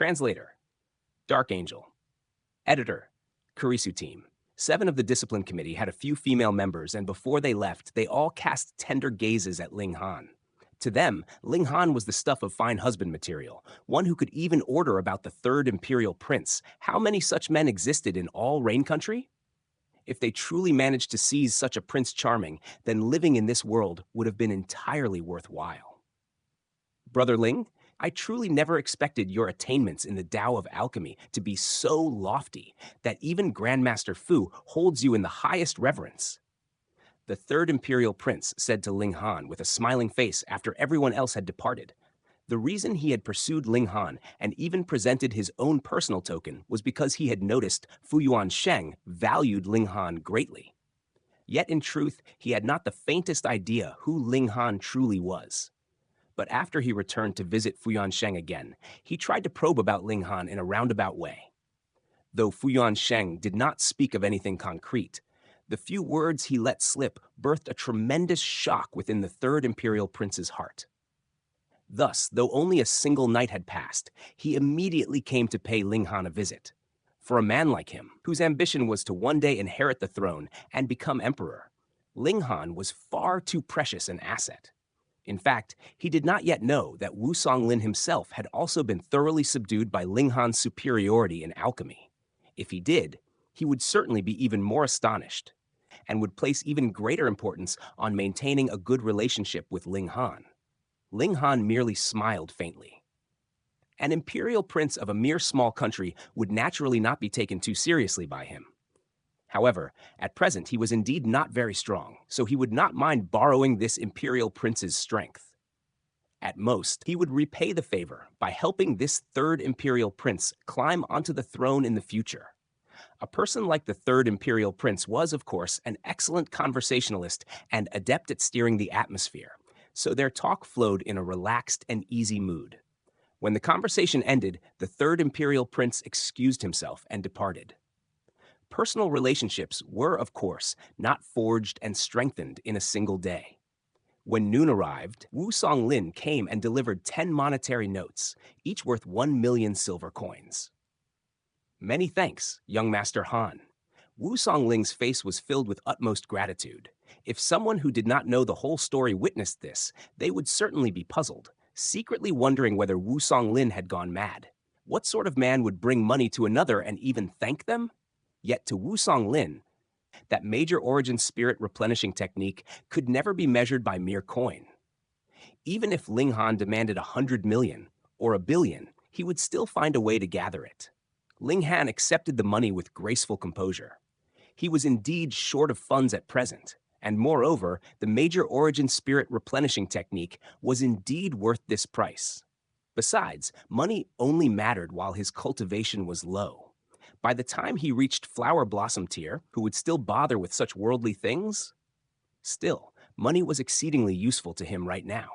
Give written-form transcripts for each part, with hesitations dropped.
Translator, Dark Angel. Editor, Kurisu Team. 7 of the discipline committee had a few female members, and before they left, they all cast tender gazes at Ling Han. To them, Ling Han was the stuff of fine husband material, one who could even order about the third imperial prince. How many such men existed in all Rain Country? If they truly managed to seize such a Prince Charming, then living in this world would have been entirely worthwhile. Brother Ling, I truly never expected your attainments in the Tao of alchemy to be so lofty that even Grandmaster Fu holds you in the highest reverence. The third imperial prince said to Ling Han with a smiling face after everyone else had departed. The reason he had pursued Ling Han and even presented his own personal token was because he had noticed Fu Yuansheng valued Ling Han greatly. Yet in truth, he had not the faintest idea who Ling Han truly was. But after he returned to visit Fu Yuansheng again, he tried to probe about Ling Han in a roundabout way. Though Fu Yuansheng did not speak of anything concrete, the few words he let slip birthed a tremendous shock within the third imperial prince's heart. Thus, though only a single night had passed, he immediately came to pay Ling Han a visit. For a man like him, whose ambition was to one day inherit the throne and become emperor, Ling Han was far too precious an asset. In fact, he did not yet know that Wu Songlin himself had also been thoroughly subdued by Ling Han's superiority in alchemy. If he did, he would certainly be even more astonished, and would place even greater importance on maintaining a good relationship with Ling Han. Ling Han merely smiled faintly. An imperial prince of a mere small country would naturally not be taken too seriously by him. However, at present he was indeed not very strong, so he would not mind borrowing this imperial prince's strength. At most, he would repay the favor by helping this third imperial prince climb onto the throne in the future. A person like the third imperial prince was, of course, an excellent conversationalist and adept at steering the atmosphere, so their talk flowed in a relaxed and easy mood. When the conversation ended, the third imperial prince excused himself and departed. Personal relationships were, of course, not forged and strengthened in a single day. When noon arrived, Wu Songlin came and delivered 10 monetary notes, each worth 1 million silver coins. Many thanks, young Master Han. Wu Songling's face was filled with utmost gratitude. If someone who did not know the whole story witnessed this, they would certainly be puzzled, secretly wondering whether Wu Songlin had gone mad. What sort of man would bring money to another and even thank them? Yet to Wu Songlin, that major origin spirit replenishing technique could never be measured by mere coin. Even if Ling Han demanded 100 million or 1 billion, he would still find a way to gather it. Ling Han accepted the money with graceful composure. He was indeed short of funds at present, and moreover, the major origin spirit replenishing technique was indeed worth this price. Besides, money only mattered while his cultivation was low. By the time he reached Flower Blossom tier, who would still bother with such worldly things? Still, money was exceedingly useful to him right now.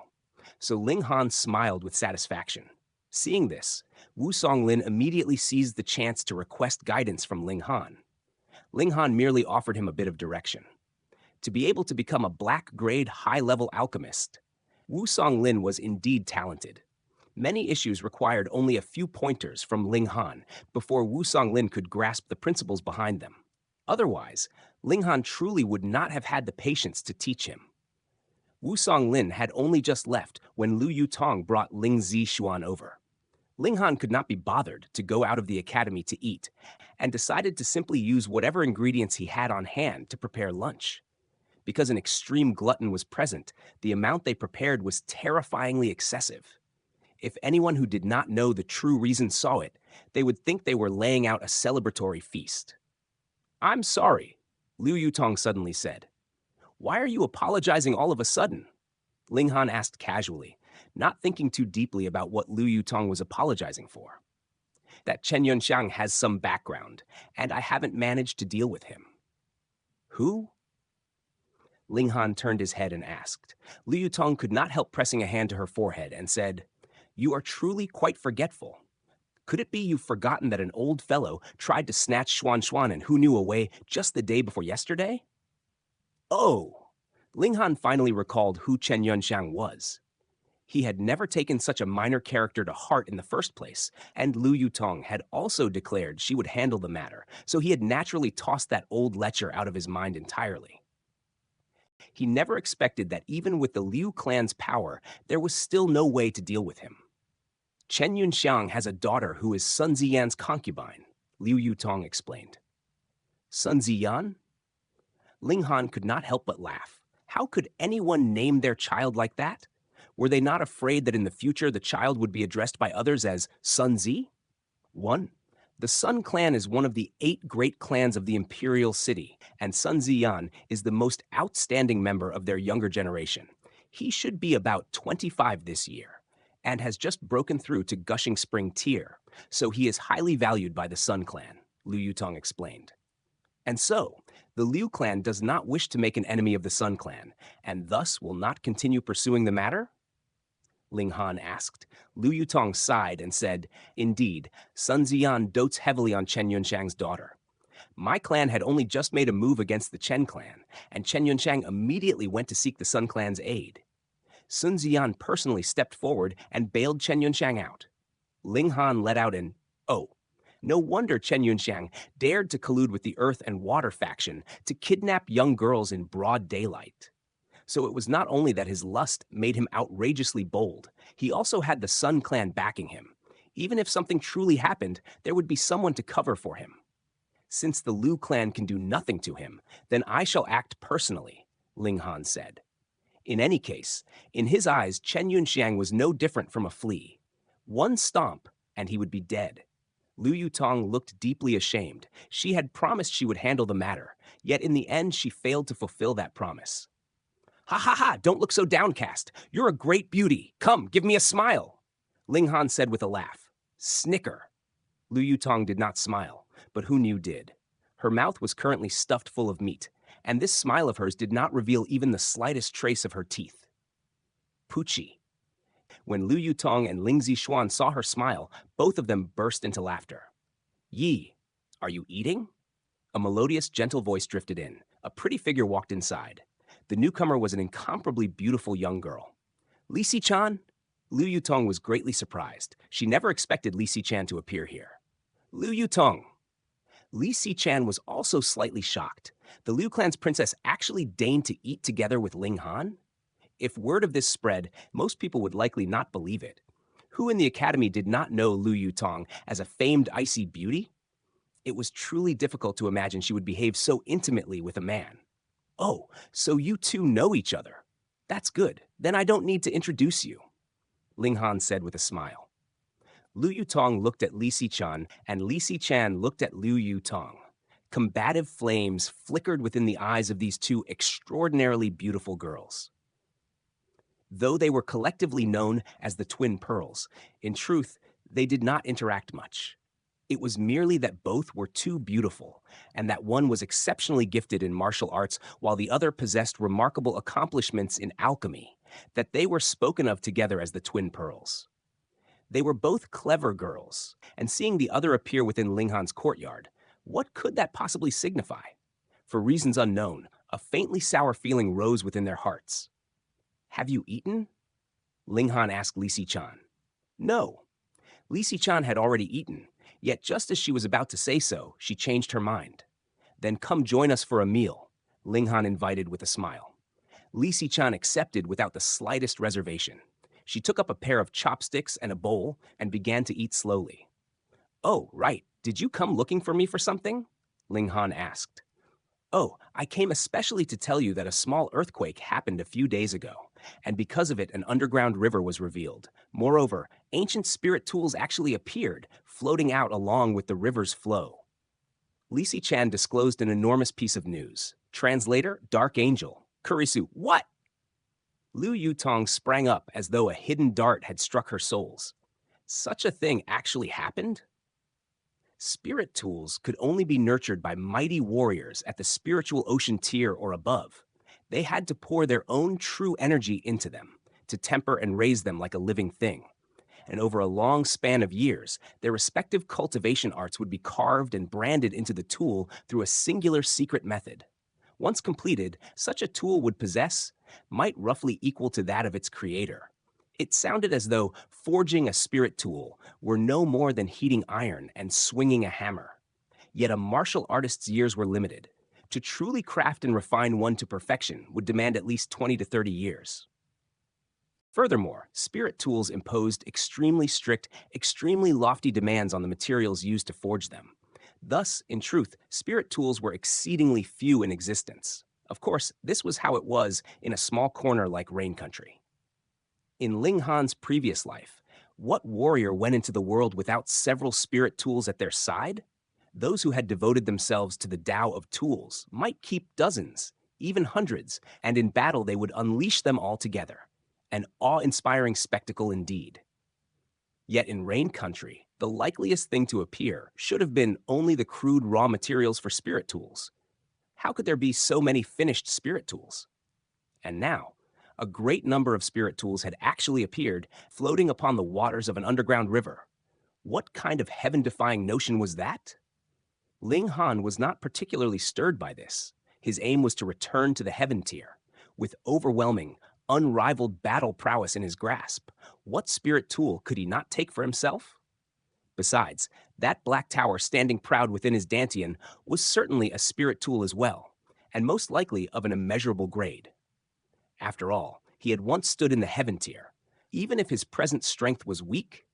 So Ling Han smiled with satisfaction. Seeing this, Wu Songlin immediately seized the chance to request guidance from Ling Han. Ling Han merely offered him a bit of direction. To be able to become a black-grade high-level alchemist, Wu Songlin was indeed talented. Many issues required only a few pointers from Ling Han before Wu Songlin could grasp the principles behind them. Otherwise, Ling Han truly would not have had the patience to teach him. Wu Songlin had only just left when Lu Yutong brought Ling Zixuan over. Ling Han could not be bothered to go out of the academy to eat, and decided to simply use whatever ingredients he had on hand to prepare lunch. Because an extreme glutton was present, the amount they prepared was terrifyingly excessive. If anyone who did not know the true reason saw it, they would think they were laying out a celebratory feast. "I'm sorry," Liu Yutong suddenly said. "Why are you apologizing all of a sudden?" Ling Han asked casually, not thinking too deeply about what Liu Yutong was apologizing for. "That Chen Yunxiang has some background, and I haven't managed to deal with him." "Who?" Ling Han turned his head and asked. Liu Yutong could not help pressing a hand to her forehead and said, "You are truly quite forgetful. Could it be you've forgotten that an old fellow tried to snatch Xuan and Hu Nu away just the day before yesterday?" "Oh!" Ling Han finally recalled who Chen Yunxiang was. He had never taken such a minor character to heart in the first place, and Lu Yutong had also declared she would handle the matter, so he had naturally tossed that old lecher out of his mind entirely. He never expected that even with the Liu clan's power, there was still no way to deal with him. Chen Yunxiang has a daughter who is Sun Ziyan's concubine, Liu Yutong explained. Sun Ziyan? Ling Han could not help but laugh. How could anyone name their child like that? Were they not afraid that in the future the child would be addressed by others as Sun Zi? 1. The Sun clan is one of the 8 great clans of the imperial city, and Sun Ziyan is the most outstanding member of their younger generation. He should be about 25 this year, and has just broken through to Gushing Spring tier, so he is highly valued by the Sun clan, Liu Yutong explained. And so, the Liu clan does not wish to make an enemy of the Sun clan, and thus will not continue pursuing the matter? Ling Han asked. Liu Yutong sighed and said, Indeed, Sun Ziyan dotes heavily on Chen Yunxiang's daughter. My clan had only just made a move against the Chen clan, and Chen Yunxiang immediately went to seek the Sun clan's aid. Sun Ziyan personally stepped forward and bailed Chen Yunxiang out. Ling Han let out an, "Oh." No wonder Chen Yunxiang dared to collude with the Earth and Water faction to kidnap young girls in broad daylight. So it was not only that his lust made him outrageously bold, he also had the Sun clan backing him. Even if something truly happened, there would be someone to cover for him. Since the Liu clan can do nothing to him, then I shall act personally, Ling Han said. In any case, in his eyes, Chen Yunxiang was no different from a flea. One stomp, and he would be dead. Liu Yutong looked deeply ashamed. She had promised she would handle the matter, yet in the end she failed to fulfill that promise. Ha ha ha, don't look so downcast. You're a great beauty. Come, give me a smile, Ling Han said with a laugh. Snicker. Liu Yutong did not smile, but Hu Niu did. Her mouth was currently stuffed full of meat, and this smile of hers did not reveal even the slightest trace of her teeth. Poochie. When Liu Yutong and Ling Zixuan saw her smile, both of them burst into laughter. Yi, are you eating? A melodious, gentle voice drifted in. A pretty figure walked inside. The newcomer was an incomparably beautiful young girl. Li Xichan? Liu Yutong was greatly surprised. She never expected Li Xichan to appear here. Liu Yutong. Li Xichan was also slightly shocked. The Liu clan's princess actually deigned to eat together with Ling Han? If word of this spread, most people would likely not believe it. Who in the academy did not know Liu Yutong as a famed icy beauty? It was truly difficult to imagine she would behave so intimately with a man. Oh, so you two know each other. That's good. Then I don't need to introduce you, Ling Han said with a smile. Liu Yutong looked at Li Xichan, and Li Xichan looked at Liu Yutong. Combative flames flickered within the eyes of these two extraordinarily beautiful girls. Though they were collectively known as the Twin Pearls, in truth, they did not interact much. It was merely that both were too beautiful, and that one was exceptionally gifted in martial arts while the other possessed remarkable accomplishments in alchemy, that they were spoken of together as the Twin Pearls. They were both clever girls, and seeing the other appear within Ling Han's courtyard, what could that possibly signify? For reasons unknown, a faintly sour feeling rose within their hearts. Have you eaten? Ling Han asked Li Xichan. No. Li Xichan had already eaten, yet just as she was about to say so, she changed her mind. Then come join us for a meal, Ling Han invited with a smile. Li Xichan accepted without the slightest reservation. She took up a pair of chopsticks and a bowl and began to eat slowly. Oh, right. Did you come looking for me for something? Ling Han asked. Oh, I came especially to tell you that a small earthquake happened a few days ago, and because of it, an underground river was revealed. Moreover, ancient spirit tools actually appeared, floating out along with the river's flow. Li Xichan disclosed an enormous piece of news. Translator, Dark Angel. Kurisu, what? Liu Yutong sprang up as though a hidden dart had struck her soles. Such a thing actually happened? Spirit tools could only be nurtured by mighty warriors at the spiritual ocean tier or above. They had to pour their own true energy into them, to temper and raise them like a living thing. And over a long span of years, their respective cultivation arts would be carved and branded into the tool through a singular secret method. Once completed, such a tool would possess might roughly equal to that of its creator. It sounded as though forging a spirit tool were no more than heating iron and swinging a hammer. Yet a martial artist's years were limited. To truly craft and refine one to perfection would demand at least 20 to 30 years. Furthermore, spirit tools imposed extremely strict, extremely lofty demands on the materials used to forge them. Thus, in truth, spirit tools were exceedingly few in existence. Of course, this was how it was in a small corner like Rain Country. In Ling Han's previous life, what warrior went into the world without several spirit tools at their side? Those who had devoted themselves to the Tao of tools might keep dozens, even hundreds, and in battle they would unleash them all together. An awe-inspiring spectacle indeed. Yet in Rain Country, the likeliest thing to appear should have been only the crude raw materials for spirit tools. How could there be so many finished spirit tools? And now, a great number of spirit tools had actually appeared, floating upon the waters of an underground river. What kind of heaven-defying notion was that? Ling Han was not particularly stirred by this. His aim was to return to the heaven tier. With overwhelming, unrivaled battle prowess in his grasp, what spirit tool could he not take for himself? Besides, that black tower standing proud within his dantian was certainly a spirit tool as well, and most likely of an immeasurable grade. After all, he had once stood in the heaven tier. Even if his present strength was weak,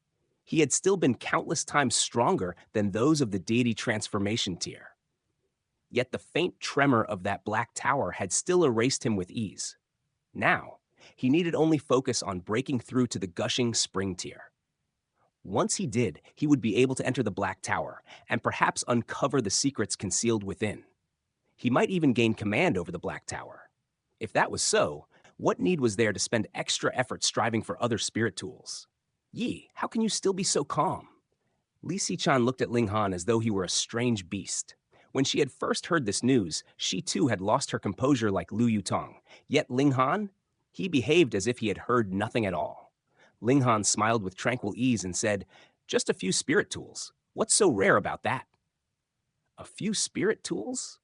he had still been countless times stronger than those of the deity transformation tier. Yet the faint tremor of that black tower had still erased him with ease. Now, he needed only focus on breaking through to the gushing spring tier. Once he did, he would be able to enter the black tower and perhaps uncover the secrets concealed within. He might even gain command over the black tower. If that was so, what need was there to spend extra effort striving for other spirit tools? Yi, how can you still be so calm? Li Xichan looked at Ling Han as though he were a strange beast. When she had first heard this news, she too had lost her composure like Lu Yutong. Yet Ling Han? He behaved as if he had heard nothing at all. Ling Han smiled with tranquil ease and said, "Just a few spirit tools. What's so rare about that?" A few spirit tools?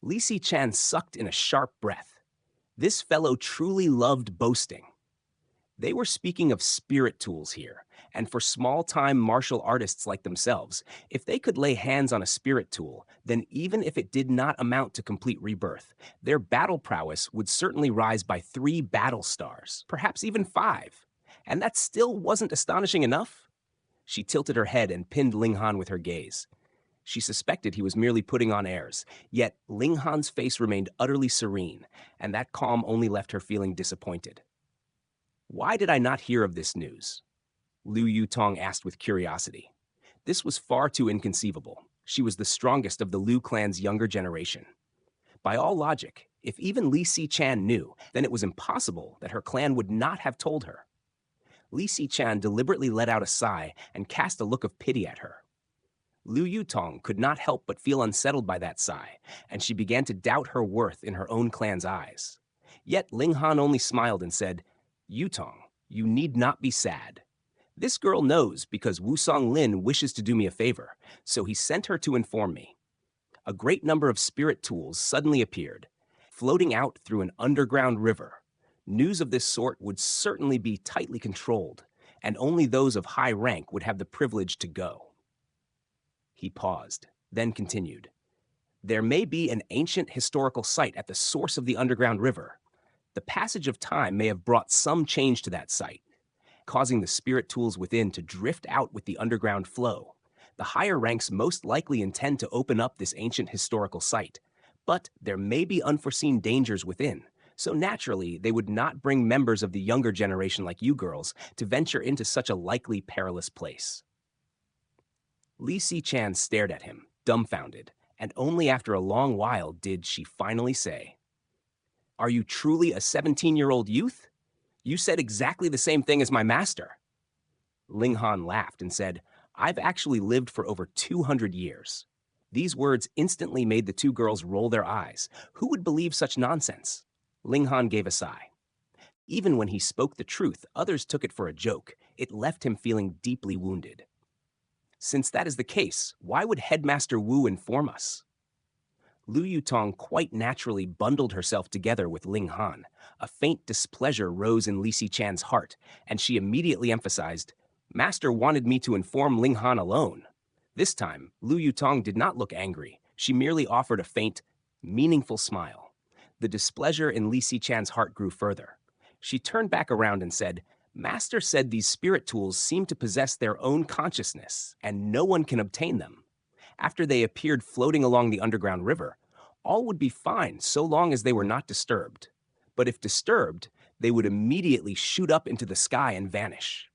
Li Xichan sucked in a sharp breath. This fellow truly loved boasting. They were speaking of spirit tools here, and for small-time martial artists like themselves, if they could lay hands on a spirit tool, then even if it did not amount to complete rebirth, their battle prowess would certainly rise by 3 battle stars, perhaps even 5. And that still wasn't astonishing enough? She tilted her head and pinned Ling Han with her gaze. She suspected he was merely putting on airs, yet Ling Han's face remained utterly serene, and that calm only left her feeling disappointed. Why did I not hear of this news? Lu Yutong asked with curiosity. This was far too inconceivable. She was the strongest of the Lu clan's younger generation. By all logic, if even Li Xichan knew, then it was impossible that her clan would not have told her. Li Xichan deliberately let out a sigh and cast a look of pity at her. Lu Yutong could not help but feel unsettled by that sigh, and she began to doubt her worth in her own clan's eyes. Yet Ling Han only smiled and said, "Yutong, you need not be sad. This girl knows because Wusong Lin wishes to do me a favor, so he sent her to inform me." A great number of spirit tools suddenly appeared, floating out through an underground river. News of this sort would certainly be tightly controlled, and only those of high rank would have the privilege to go. He paused, then continued. There may be an ancient historical site at the source of the underground river. The passage of time may have brought some change to that site, causing the spirit tools within to drift out with the underground flow. The higher ranks most likely intend to open up this ancient historical site, but there may be unforeseen dangers within, so naturally they would not bring members of the younger generation like you girls to venture into such a likely perilous place. Li Xichan stared at him, dumbfounded, and only after a long while did she finally say, "Are you truly a 17-year-old youth? You said exactly the same thing as my master." Ling Han laughed and said, "I've actually lived for over 200 years. These words instantly made the two girls roll their eyes. Who would believe such nonsense? Ling Han gave a sigh. Even when he spoke the truth, others took it for a joke. It left him feeling deeply wounded. Since that is the case, why would Headmaster Wu inform us? Lu Yutong quite naturally bundled herself together with Ling Han. A faint displeasure rose in Li Chan's heart, and she immediately emphasized, "Master wanted me to inform Ling Han alone." This time, Lu Yutong did not look angry. She merely offered a faint, meaningful smile. The displeasure in Li Chan's heart grew further. She turned back around and said, "Master said these spirit tools seem to possess their own consciousness, and no one can obtain them. After they appeared floating along the underground river, all would be fine so long as they were not disturbed. But if disturbed, they would immediately shoot up into the sky and vanish."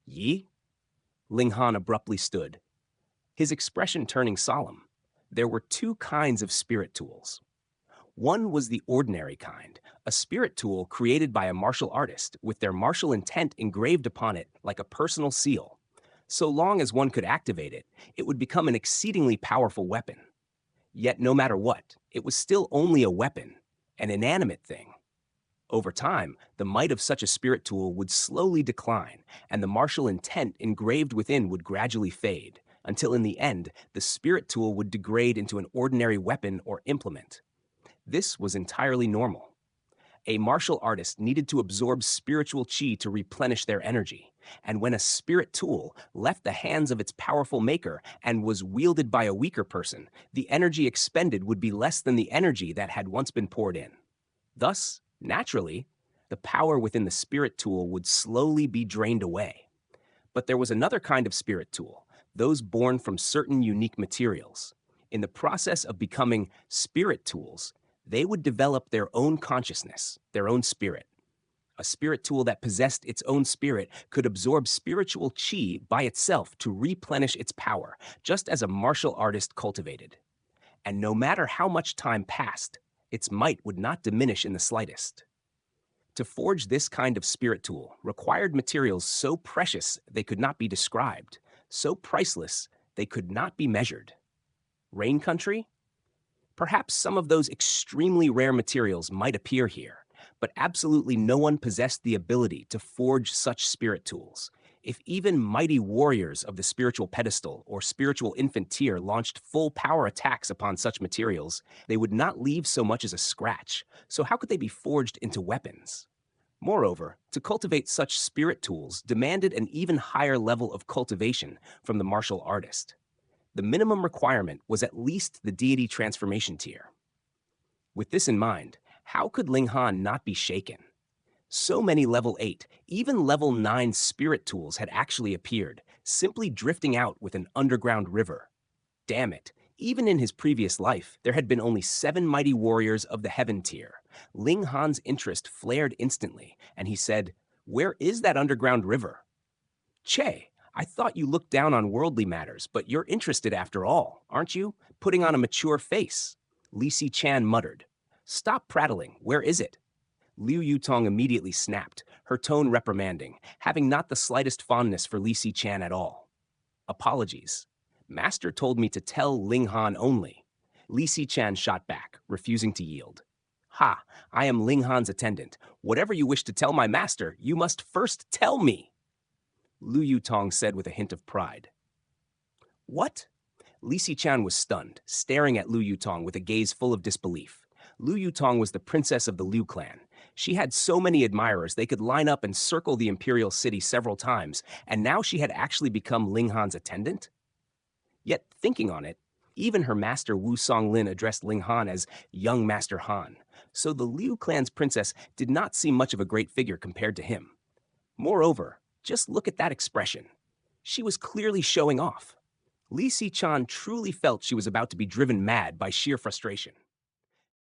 "Yi?" Ling Han abruptly stood, his expression turning solemn. There were two kinds of spirit tools. One was the ordinary kind, a spirit tool created by a martial artist with their martial intent engraved upon it like a personal seal. So long as one could activate it, it would become an exceedingly powerful weapon. Yet no matter what, it was still only a weapon, an inanimate thing. Over time, the might of such a spirit tool would slowly decline, and the martial intent engraved within would gradually fade, until in the end, the spirit tool would degrade into an ordinary weapon or implement. This was entirely normal. A martial artist needed to absorb spiritual chi to replenish their energy, and when a spirit tool left the hands of its powerful maker and was wielded by a weaker person, the energy expended would be less than the energy that had once been poured in. Thus, naturally, the power within the spirit tool would slowly be drained away. But there was another kind of spirit tool, those born from certain unique materials. In the process of becoming spirit tools, they would develop their own consciousness, their own spirit. A spirit tool that possessed its own spirit could absorb spiritual chi by itself to replenish its power, just as a martial artist cultivated. And no matter how much time passed, its might would not diminish in the slightest. To forge this kind of spirit tool required materials so precious they could not be described, so priceless they could not be measured. Rain country? Perhaps some of those extremely rare materials might appear here, but absolutely no one possessed the ability to forge such spirit tools. If even mighty warriors of the spiritual pedestal or spiritual infant tier launched full power attacks upon such materials, they would not leave so much as a scratch, so how could they be forged into weapons? Moreover, to cultivate such spirit tools demanded an even higher level of cultivation from the martial artist. The minimum requirement was at least the deity transformation tier. With this in mind, how could Ling Han not be shaken? So many level 8, even level 9 spirit tools had actually appeared, simply drifting out with an underground river. Damn it, even in his previous life, there had been only 7 mighty warriors of the heaven tier. Ling Han's interest flared instantly, and he said, "Where is that underground river?" "Che, I thought you looked down on worldly matters, but you're interested after all, aren't you? Putting on a mature face." Li Chan muttered, "Stop prattling, where is it?" Liu Yutong immediately snapped, her tone reprimanding, having not the slightest fondness for Li Chan at all. "Apologies. Master told me to tell Ling Han only." Li Chan shot back, refusing to yield. "Ha, I am Ling Han's attendant. Whatever you wish to tell my master, you must first tell me," Lu Yutong said with a hint of pride. "What?" Li Chan was stunned, staring at Lu Yutong with a gaze full of disbelief. Lu Yutong was the princess of the Liu clan. She had so many admirers they could line up and circle the imperial city several times, and now she had actually become Ling Han's attendant? Yet, thinking on it, even her master Wu Songlin addressed Ling Han as young Master Han, so the Liu clan's princess did not seem much of a great figure compared to him. Moreover, just look at that expression. She was clearly showing off. Li Chan truly felt she was about to be driven mad by sheer frustration.